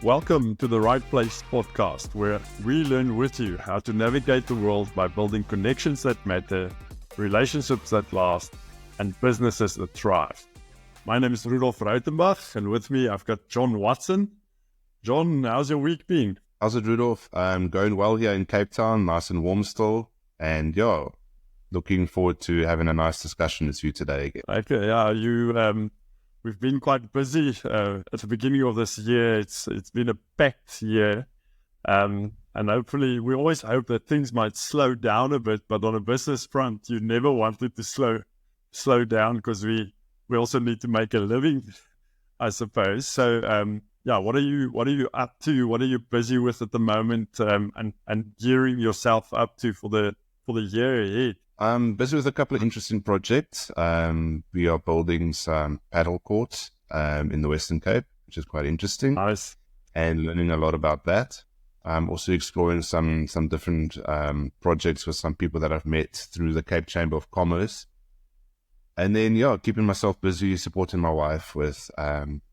Welcome to the Right Place podcast, where we learn with you how to navigate the world by building connections that matter, relationships that last, and businesses that thrive. My name is Rudolf Rautenbach, and with me I've got John Watson. John, how's your week been? How's it, Rudolf? I'm going well here in Cape Town, nice and warm still, and looking forward to having a nice discussion with you today again. Okay, yeah, we've been quite busy at the beginning of this year. It's been a packed year, and hopefully we always hope that things might slow down a bit. But on a business front, you never want it to slow down because we also need to make a living, I suppose. So what are you up to? What are you busy with at the moment, and gearing yourself up to for the year ahead? I'm busy with a couple of interesting projects. We are building some paddle courts in the Western Cape, which is quite interesting. Nice. And learning a lot about that. I'm also exploring some different projects with some people that I've met through the Cape Chamber of Commerce. And then, keeping myself busy, supporting my wife with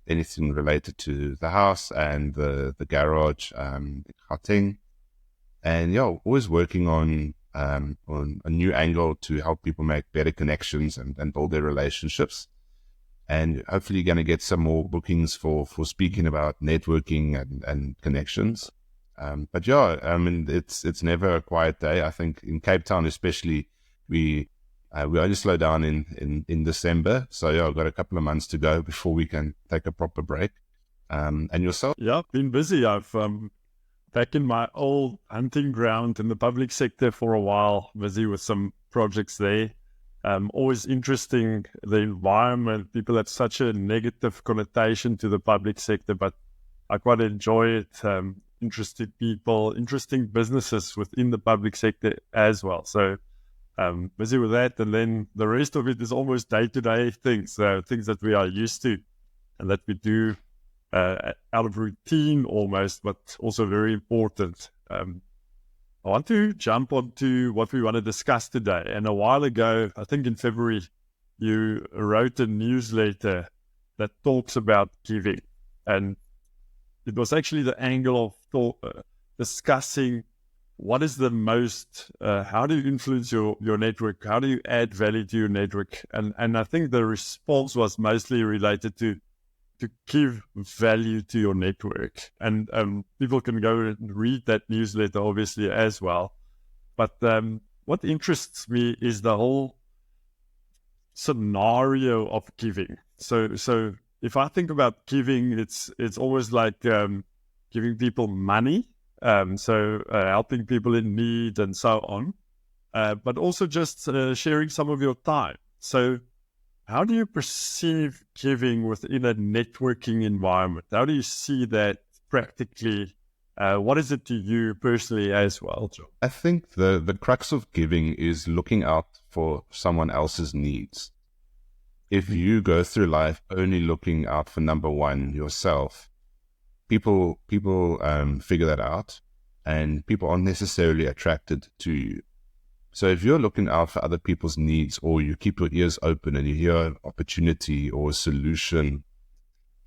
anything related to the house and the garage, Gauteng. And always working on a new angle to help people make better connections and build their relationships. And hopefully you're going to get some more bookings for speaking about networking and connections. It's never a quiet day. I think in Cape Town especially, we only slow down in December. So I've got a couple of months to go before we can take a proper break. And yourself? Yeah, been busy. I've back in my old hunting ground in the public sector for a while, busy with some projects there. Always interesting, the environment. People have such a negative connotation to the public sector, but I quite enjoy it. Interested people, interesting businesses within the public sector as well. So busy with that. And then the rest of it is almost day-to-day things, things that we are used to and that we do out of routine almost, but also very important. I want to jump onto what we want to discuss today. And a while ago, I think in February, you wrote a newsletter that talks about giving. And it was actually the angle of discussing what is the most, how do you influence your network? How do you add value to your network? And I think the response was mostly related to give value to your network. And people can go and read that newsletter, obviously, as well. But what interests me is the whole scenario of giving. So if I think about giving, it's always like giving people money, helping people in need and so on, but also just sharing some of your time. So how do you perceive giving within a networking environment? How do you see that practically? What is it to you personally as well, Joe? I think the crux of giving is looking out for someone else's needs. If you go through life only looking out for number one, yourself, people figure that out, and people aren't necessarily attracted to you. So if you're looking out for other people's needs, or you keep your ears open and you hear an opportunity or a solution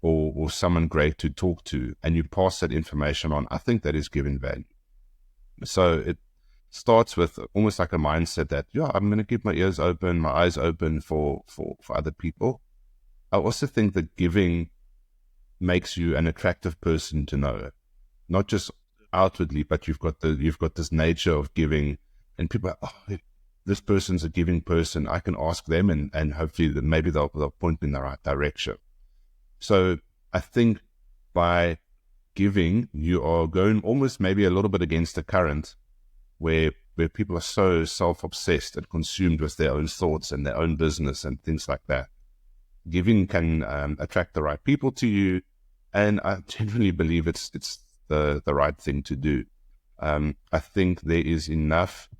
or someone great to talk to, and you pass that information on, I think that is giving value. So it starts with almost like a mindset that, I'm going to keep my ears open, my eyes open for other people. I also think that giving makes you an attractive person to know, not just outwardly, but you've got this nature of giving. And people are, this person's a giving person. I can ask them and hopefully maybe they'll point me in the right direction. So I think by giving, you are going almost maybe a little bit against the current where people are so self-obsessed and consumed with their own thoughts and their own business and things like that. Giving can attract the right people to you. And I genuinely believe it's the right thing to do. I think there is enough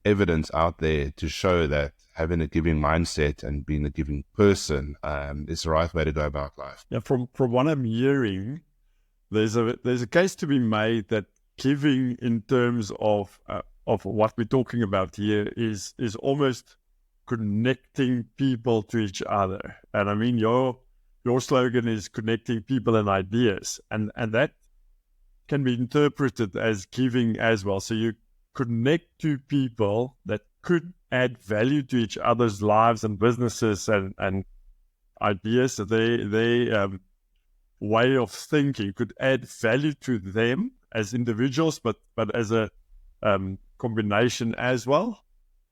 evidence out there to show that having a giving mindset and being a giving person is the right way to go about life. Yeah, from what I'm hearing, there's a case to be made that giving in terms of what we're talking about here is almost connecting people to each other. And I mean, your your slogan is connecting people and ideas, and that can be interpreted as giving as well. So you connect to people that could add value to each other's lives and businesses and ideas. So they way of thinking could add value to them as individuals, but as a combination as well.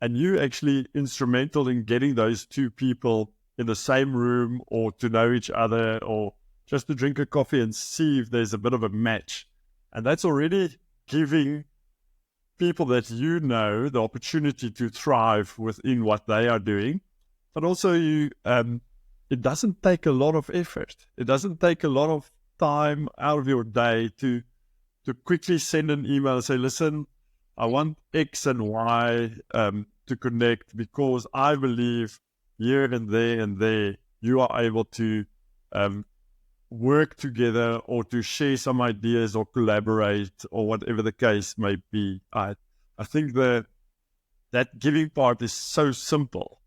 And you actually instrumental in getting those two people in the same room, or to know each other, or just to drink a coffee and see if there's a bit of a match. And that's already giving people that you know the opportunity to thrive within what they are doing. But also it doesn't take a lot of effort. It doesn't take a lot of time out of your day to quickly send an email and say, listen, I want X and Y to connect, because I believe here and there you are able to work together, or to share some ideas, or collaborate, or whatever the case may be. I think that giving part is so simple.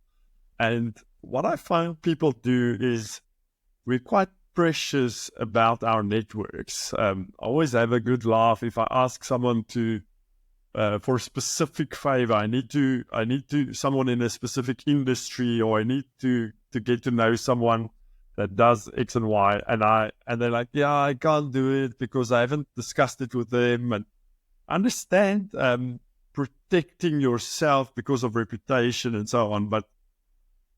And what I find people do is we're quite precious about our networks. I always have a good laugh if I ask someone to for a specific favor. I need to someone in a specific industry, or I need to get to know someone that does X and Y, and they're like, yeah, I can't do it because I haven't discussed it with them. And understand protecting yourself because of reputation and so on, but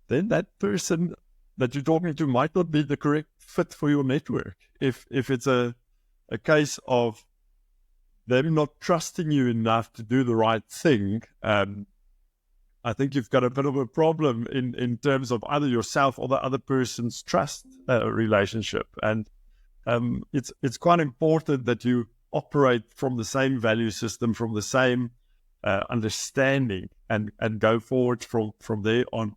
then that person that you're talking to might not be the correct fit for your network. If it's a case of them not trusting you enough to do the right thing, I think you've got a bit of a problem in terms of either yourself or the other person's trust relationship. And it's quite important that you operate from the same value system, from the same understanding, and go forward from there on.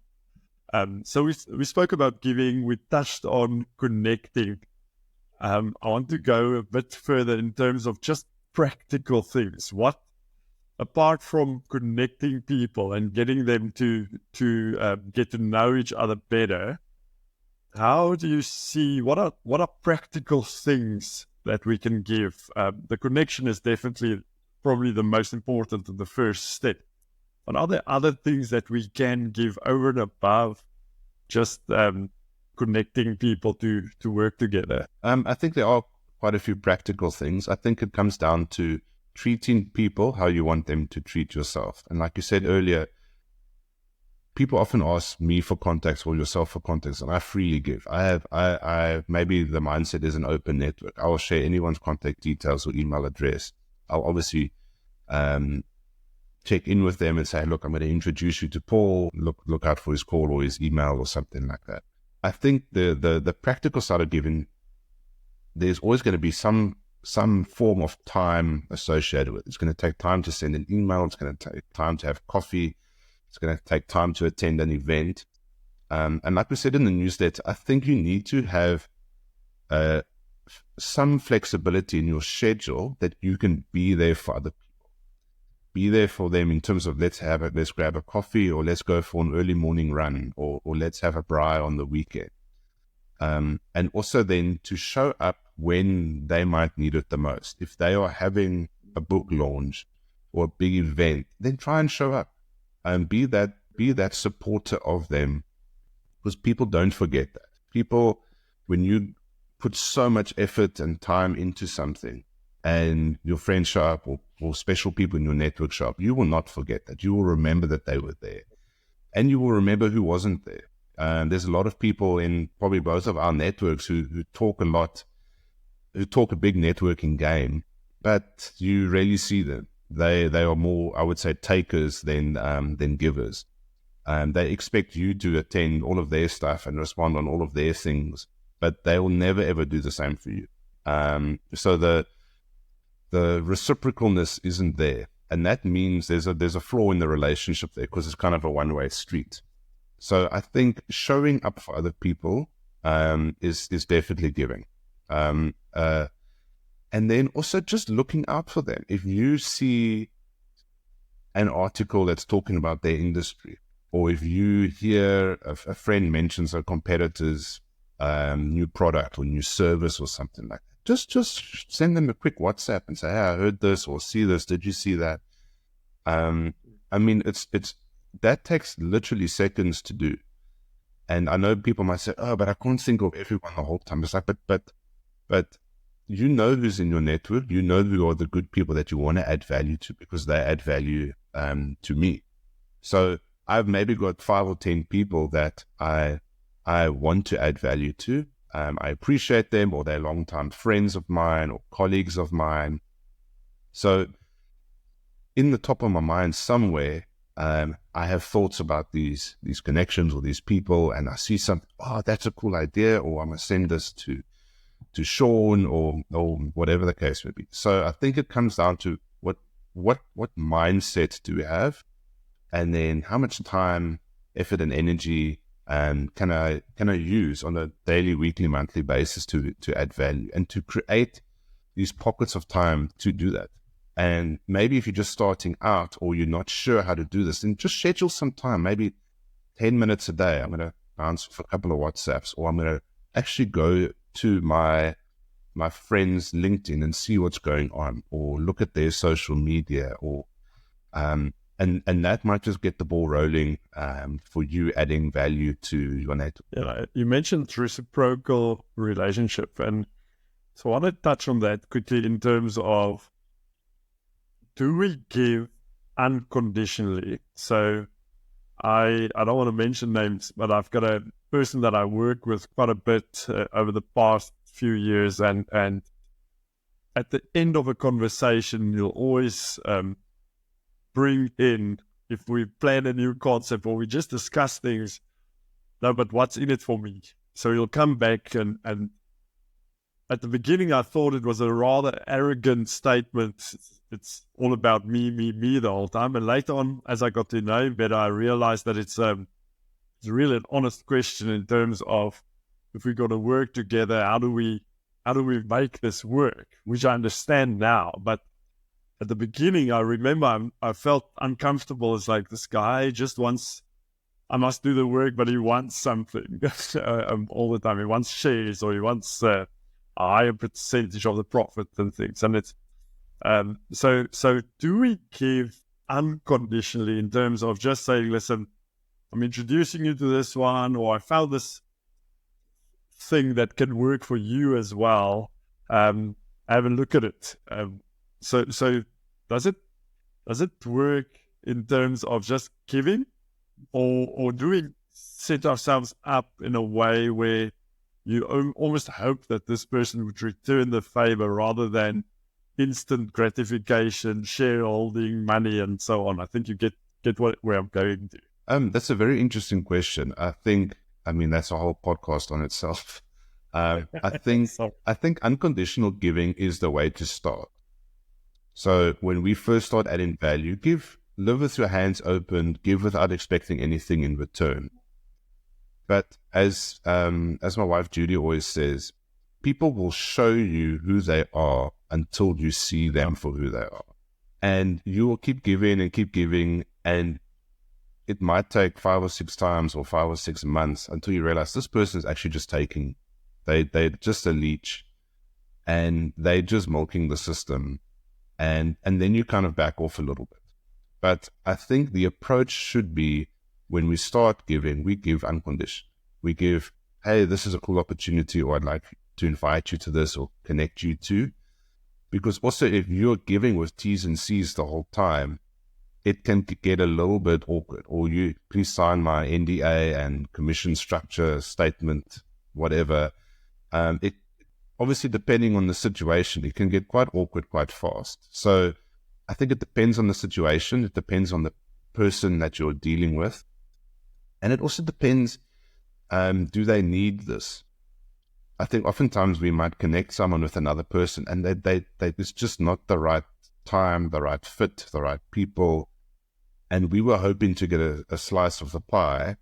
So we spoke about giving, we touched on connecting. I want to go a bit further in terms of just practical things. What, apart from connecting people and getting them to get to know each other better, how do you see, what are practical things that we can give? The connection is definitely probably the most important and the first step. But are there other things that we can give over and above just connecting people to work together? I think there are quite a few practical things. I think it comes down to treating people how you want them to treat yourself. And like you said earlier, people often ask me for contacts or yourself for contacts, and I freely give. I maybe the mindset is an open network. I will share anyone's contact details or email address. I'll obviously check in with them and say, look, I'm going to introduce you to Paul. Look out for his call or his email or something like that. I think the practical side of giving, there's always going to be some form of time associated with it. It's going to take time to send an email. It's going to take time to have coffee. It's going to take time to attend an event. And like we said in the newsletter, I think you need to have some flexibility in your schedule that you can be there for other people. Be there for them in terms of let's grab a coffee, or let's go for an early morning run, or let's have a braai on the weekend. And also then to show up when they might need it the most. If they are having a book launch or a big event, then try and show up and be that supporter of them, because people don't forget that. People, when you put so much effort and time into something and your friends show up, or special people in your network show up, you will not forget that. You will remember that they were there, and you will remember who wasn't there. There's a lot of people in probably both of our networks who talk a lot, who talk a big networking game, but you rarely see them. They are more, I would say, takers than givers. They expect you to attend all of their stuff and respond on all of their things, but they will never ever do the same for you. So the reciprocalness isn't there, and that means there's a flaw in the relationship there, because it's kind of a one-way street. So I think showing up for other people is definitely giving. And then also just looking out for them. If you see an article that's talking about their industry, or if you hear a friend mentions a competitor's new product or new service or something like that, just send them a quick WhatsApp and say, hey, I heard this or see this. Did you see that? I mean, it's that takes literally seconds to do. And I know people might say, oh, but I can't think of everyone the whole time. It's like, but you know who's in your network. You know who are the good people that you want to add value to because they add value to me. So I've maybe got 5 or 10 people that I want to add value to. I appreciate them, or they're longtime friends of mine or colleagues of mine. So in the top of my mind somewhere, I have thoughts about these connections or these people, and I see something, oh, that's a cool idea, or I'm going to send this to Sean or whatever the case may be. So I think it comes down to what mindset do we have, and then how much time, effort, and energy can I use on a daily, weekly, monthly basis to add value and to create these pockets of time to do that. And maybe if you're just starting out or you're not sure how to do this, then just schedule some time, maybe 10 minutes a day. I'm going to bounce for a couple of WhatsApps, or I'm going to actually go to my friend's LinkedIn and see what's going on, or look at their social media, or and that might just get the ball rolling for you adding value to your network. Yeah, you mentioned reciprocal relationship, and so I want to touch on that quickly in terms of, do we give unconditionally? So I don't want to mention names, but I've got a person that I work with quite a bit over the past few years, and at the end of a conversation, you'll always bring in, if we plan a new concept or we just discuss things, no, but what's in it for me? So you'll come back, and at the beginning, I thought it was a rather arrogant statement. It's all about me the whole time. And later on, as I got to know him better, I realized that it's really an honest question in terms of, if we're going to work together, how do we make this work? Which I understand now, but at the beginning, I remember I felt uncomfortable. It's like, this guy just wants, I must do the work, but he wants something all the time. He wants shares, or he wants a higher percentage of the profit and things. And it's so do we give unconditionally in terms of just saying, listen, I'm introducing you to this one, or I found this thing that can work for you as well. Have a look at it. So does it work in terms of just giving, or do we set ourselves up in a way where you almost hope that this person would return the favor rather than instant gratification, shareholding, money, and so on? I think you get where I'm going to. That's a very interesting question. I mean, that's a whole podcast on itself. I think unconditional giving is the way to start. So when we first start adding value, live with your hands open, give without expecting anything in return. But as my wife Judy always says, people will show you who they are until you see them for who they are. And you will keep giving, and it might take 5 or 6 times or 5 or 6 months until you realize this person is actually just taking, they're just a leech, and they're just milking the system. And then you kind of back off a little bit. But I think the approach should be, when we start giving, we give unconditional. We give, hey, this is a cool opportunity, or I'd like to invite you to this or connect you to. Because also, if you're giving with T's and C's the whole time, it can get a little bit awkward. Or you, please sign my NDA and commission structure statement, whatever. It obviously, depending on the situation, it can get quite awkward quite fast. So I think it depends on the situation. It depends on the person that you're dealing with. And it also depends, do they need this? I think oftentimes we might connect someone with another person, and it's just not the right time, the right fit, the right people. And we were hoping to get a slice of the pie,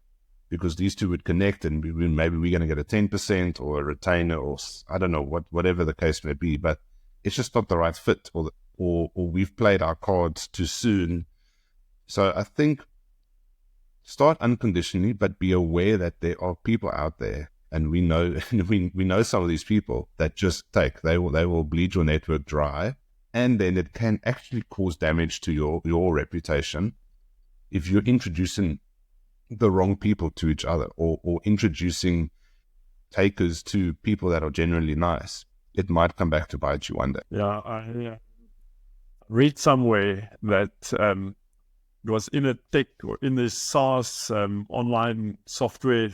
because these two would connect, and maybe we're going to get a 10% or a retainer, or I don't know, whatever the case may be. But it's just not the right fit, or we've played our cards too soon. So I think start unconditionally, but be aware that there are people out there and we know we know some of these people that just they will bleed your network dry, and then it can actually cause damage to your reputation if you're introducing the wrong people to each other, or introducing takers to people that are generally nice. It might come back to bite you one day. Yeah, I read somewhere that it was in a tech or in this SaaS online software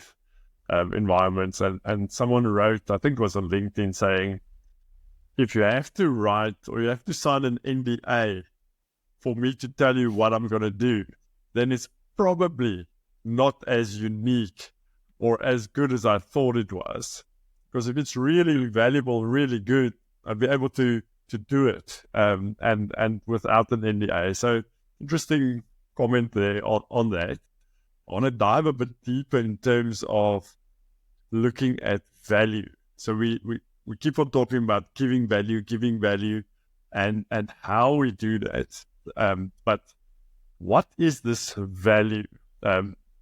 environments, and someone wrote, I think it was on LinkedIn, saying, if you have to write or you have to sign an NDA for me to tell you what I'm going to do, then it's probably not as unique or as good as I thought it was. Because if it's really valuable, really good, I'd be able to do it and without an NDA. So interesting comment there on that. I want to dive a bit deeper in terms of looking at value. So we keep on talking about giving value, and how we do that. But what is this value?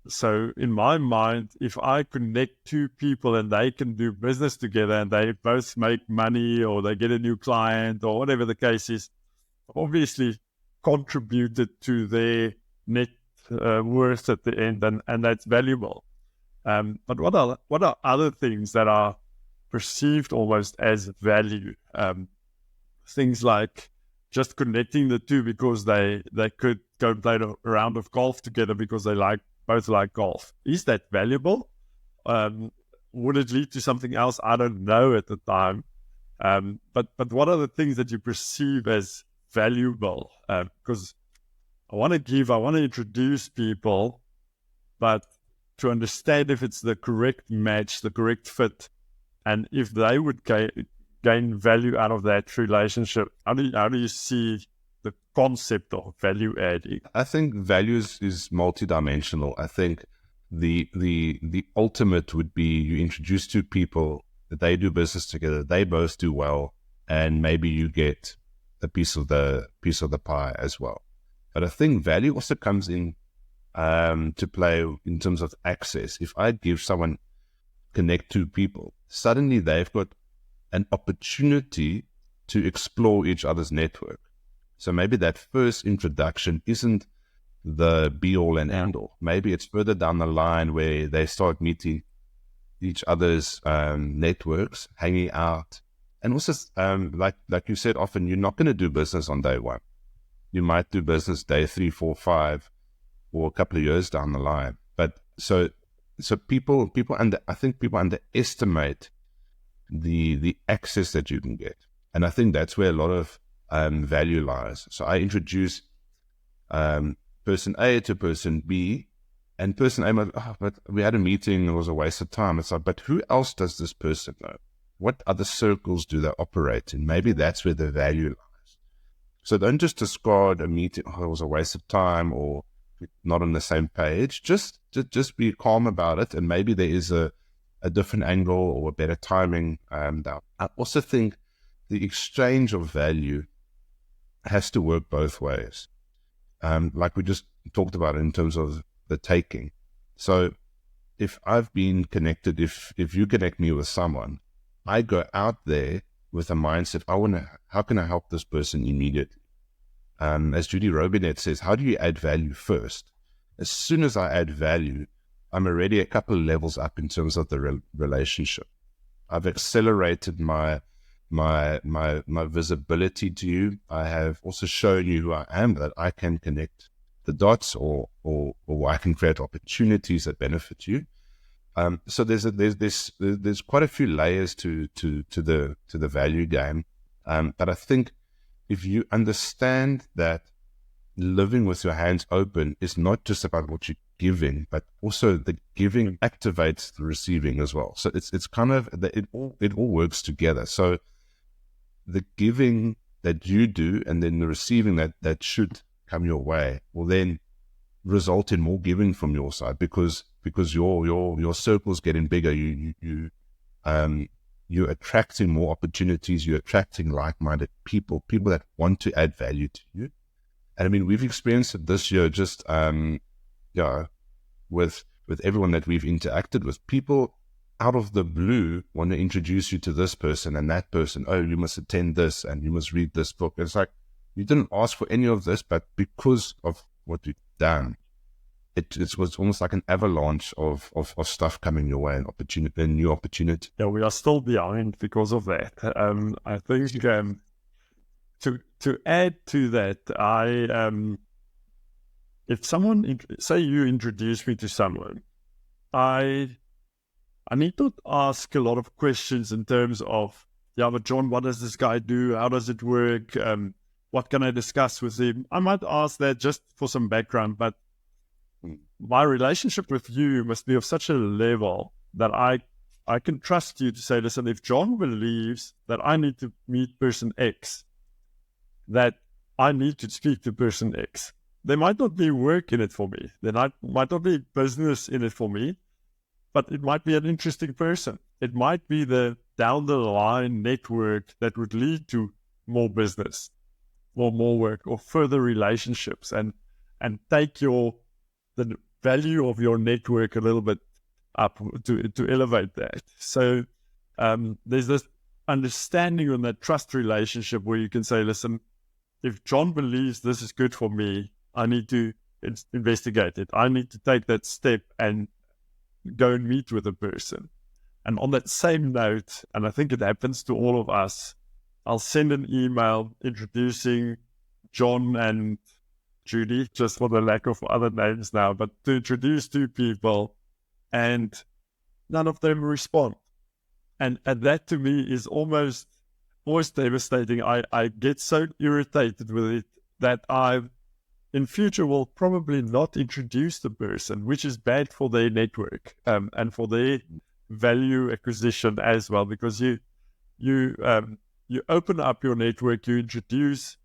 So in my mind, if I connect two people and they can do business together and they both make money or they get a new client or whatever the case is, obviously contributed to their net worth at the end, and that's valuable. But what are other things that are perceived almost as value? Things like just connecting the two because they could go play a round of golf together because they both like golf. Is that valuable? Would it lead to something else? I don't know at the time. But what are the things that you perceive as valuable? Because I want to introduce people, but to understand if it's the correct match, the correct fit, and if they would gain value out of that relationship. How do you see the concept of value adding? I think value is multidimensional. I think the ultimate would be you introduce two people, that they do business together, they both do well, and maybe you get a piece of the pie as well. But I think value also comes in to play in terms of access. If I give someone, connect two people, suddenly they've got an opportunity to explore each other's network. So maybe that first introduction isn't the be-all and end-all. Maybe it's further down the line where they start meeting each other's networks, hanging out. And also, like you said, often you're not going to do business on day one. You might do business day 3, 4, 5, or a couple of years down the line. But so people I think people underestimate the access that you can get. And I think that's where a lot of value lies. So I introduce person A to person B, and person A might, but we had a meeting, it was a waste of time. It's like, but who else does this person know? What other circles do they operate in? Maybe that's where the value lies. So don't just discard a meeting, it was a waste of time, or not on the same page. Just be calm about it, and maybe there is a different angle or a better timing. I also think the exchange of value has to work both ways. Like we just talked about in terms of the taking. So if I've been connected, if you connect me with someone, I go out there with a mindset, how can I help this person immediately? As Judy Robinet says, how do you add value first? As soon as I add value, I'm already a couple of levels up in terms of the relationship. I've accelerated my visibility to you. I have also shown you who I am, that I can connect the dots, or I can create opportunities that benefit you. So there's quite a few layers to the value game. But I think if you understand that living with your hands open is not just about what you're giving, but also the giving activates the receiving as well. So it's kind of it all works together. So the giving that you do, and then the receiving that should come your way, will then result in more giving from your side, because your circle's getting bigger. You're attracting more opportunities. You're attracting like-minded people that want to add value to you. And I mean, we've experienced it this year, just with everyone that we've interacted with. People out of the blue want to introduce you to this person and that person. Oh, you must attend this and you must read this book. It's like, you didn't ask for any of this, but because of what you've done, it was almost like an avalanche of stuff coming your way, a new opportunity. Yeah, we are still behind because of that. I think to add to that, if someone, say you introduce me to someone, I need to ask a lot of questions in terms of, yeah, but John, what does this guy do? How does it work? What can I discuss with him? I might ask that just for some background, but my relationship with you must be of such a level that I can trust you to say, listen, if John believes that I need to meet person X, that I need to speak to person X. There might not be work in it for me. There might not be business in it for me, but it might be an interesting person. It might be the down the line network that would lead to more business or more work or further relationships and take the value of your network a little bit up to elevate that. So there's this understanding on that trust relationship where you can say, listen, if John believes this is good for me, I need to investigate it. I need to take that step and go and meet with a person. And on that same note, and I think it happens to all of us, I'll send an email introducing John and Judy, just for the lack of other names now, but to introduce two people, and none of them respond. And that to me is almost devastating. I get so irritated with it that I, in future, will probably not introduce the person, which is bad for their network and for their value acquisition as well, because you open up your network, you introduce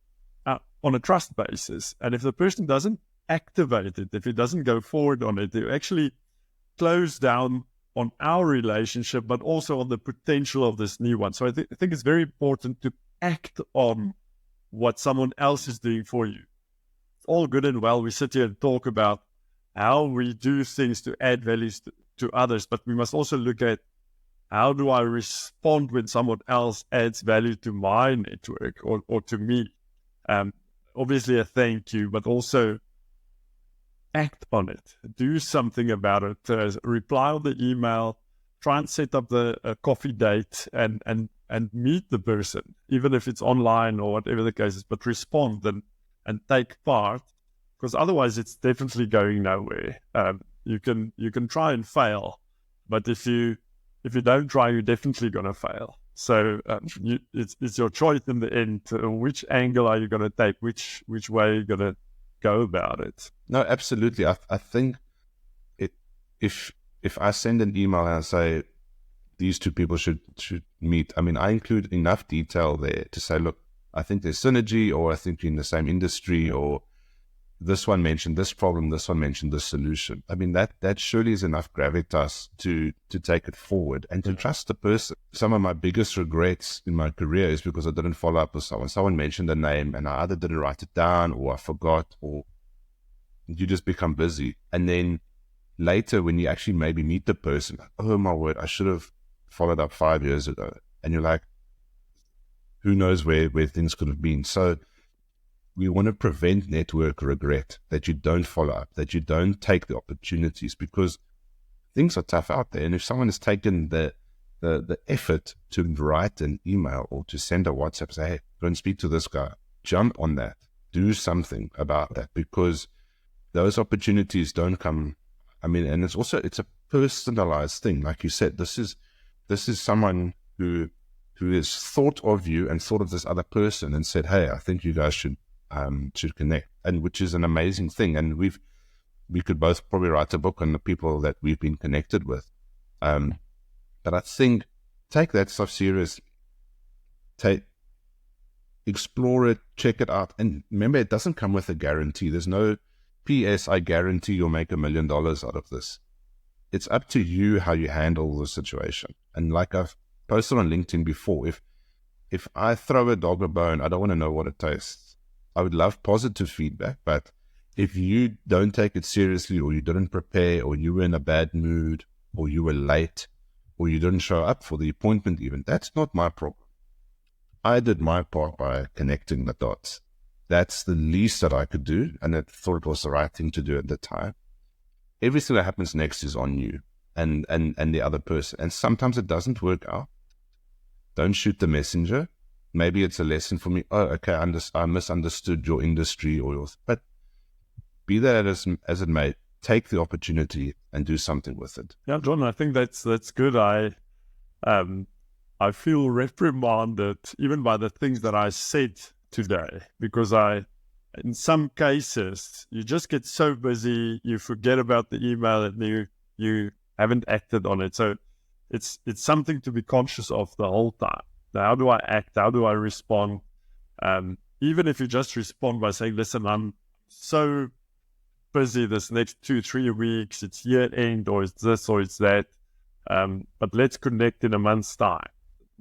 on a trust basis, and if the person doesn't activate it, if it doesn't go forward on it, you actually close down on our relationship, but also on the potential of this new one. So I think it's very important to act on what someone else is doing for you. It's all good and well. We sit here and talk about how we do things to add values to others, but we must also look at how do I respond when someone else adds value to my network or to me. Obviously a thank you, but also act on it. Do something about it. Reply on the email. Try and set up a coffee date and meet the person, even if it's online or whatever the case is. But respond and take part, because otherwise it's definitely going nowhere. You can try and fail, but if you don't try, you're definitely going to fail. So it's your choice in the end. Which angle are you going to take? Which way are you going to go about it? No, absolutely. I think if I send an email and I say these two people should meet, I mean, I include enough detail there to say, look, I think there's synergy, or I think you're in the same industry, or this one mentioned this problem, this one mentioned this solution. I mean, that surely is enough gravitas to take it forward and to trust the person. Some of my biggest regrets in my career is because I didn't follow up with someone. Someone mentioned a name and I either didn't write it down, or I forgot, or you just become busy. And then later when you actually maybe meet the person, oh my word, I should have followed up 5 years ago. And you're like, who knows where things could have been. So we want to prevent network regret, that you don't follow up, that you don't take the opportunities, because things are tough out there. And if someone has taken the effort to write an email or to send a WhatsApp, say, hey, go and speak to this guy, jump on that, do something about that, because those opportunities don't come. I mean, and it's a personalized thing. Like you said, this is someone who has thought of you and thought of this other person and said, hey, I think you guys should connect, and which is an amazing thing. And we could both probably write a book on the people that we've been connected with. But I think take that stuff seriously. Explore it, check it out. And remember, it doesn't come with a guarantee. There's no PS, I guarantee you'll make $1 million out of this. It's up to you how you handle the situation. And like I've posted on LinkedIn before, if I throw a dog a bone, I don't want to know what it tastes. I would love positive feedback, but if you don't take it seriously, or you didn't prepare, or you were in a bad mood, or you were late, or you didn't show up for the appointment even, that's not my problem. I did my part by connecting the dots. That's the least that I could do, and I thought it was the right thing to do at the time. Everything that happens next is on you and the other person. And sometimes it doesn't work out. Don't shoot the messenger. Maybe it's a lesson for me. Oh, okay, I misunderstood your industry or yours. But be that as it may, take the opportunity and do something with it. Yeah, John, I think that's good. I feel reprimanded even by the things that I said today, because in some cases, you just get so busy, you forget about the email and you haven't acted on it. So it's something to be conscious of the whole time. Now, how do I act? How do I respond? Even if you just respond by saying, listen, I'm so busy this next 2-3 weeks, it's year end, or it's this or it's that, but let's connect in a month's time.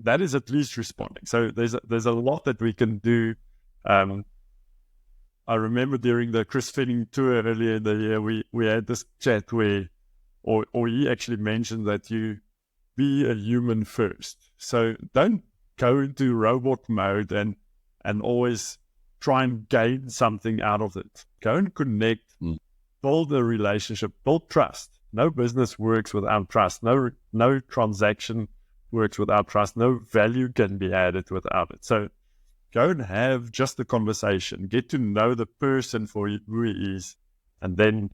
That is at least responding. So there's a lot that we can do. I remember during the Chris Fenning tour earlier in the year, we had this chat where, or he actually mentioned that you be a human first. So don't go into robot mode and always try and gain something out of it. Go and connect, build a relationship, build trust. No business works without trust. No transaction works without trust. No value can be added without it. So go and have just a conversation. Get to know the person for who he is, and then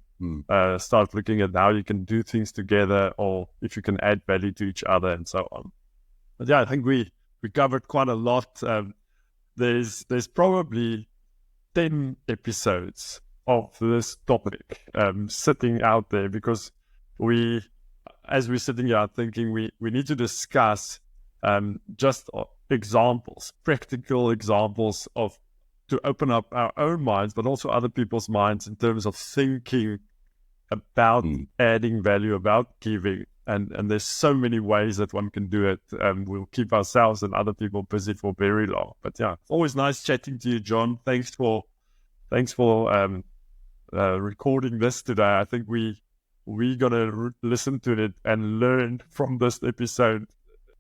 start looking at how you can do things together, or if you can add value to each other, and so on. But yeah, I think we covered quite a lot. There's probably 10 episodes of this topic sitting out there, because as we're sitting here thinking, we need to discuss just examples, practical examples to open up our own minds, but also other people's minds in terms of thinking about adding value, about giving. And there's so many ways that one can do it. We'll keep ourselves and other people busy for very long. But yeah, it's always nice chatting to you, John. Thanks for recording this today. I think we're gonna listen to it and learn from this episode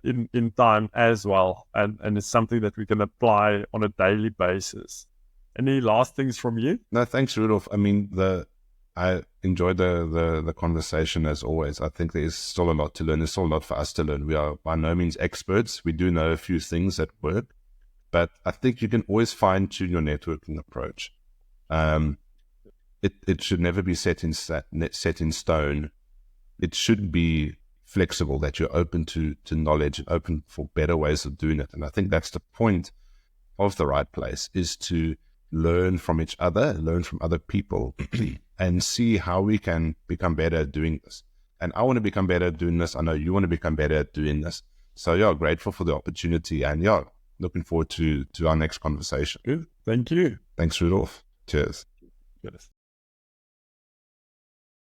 in time as well, and it's something that we can apply on a daily basis. Any last things from you? No, thanks, Rudolf. I mean, I enjoyed the conversation as always. I think there's still a lot to learn. There's still a lot for us to learn. We are by no means experts. We do know a few things that work, but I think you can always fine-tune your networking approach. It should never be set in stone. It should be flexible, that you're open to knowledge, open for better ways of doing it. And I think that's the point of the right place, is to learn from each other, learn from other people, and see how we can become better at doing this. And I want to become better at doing this. I know you want to become better at doing this. So yeah, grateful for the opportunity, and yeah, looking forward to our next conversation. Good. Thank you. Thanks, Rudolf. Cheers. Good.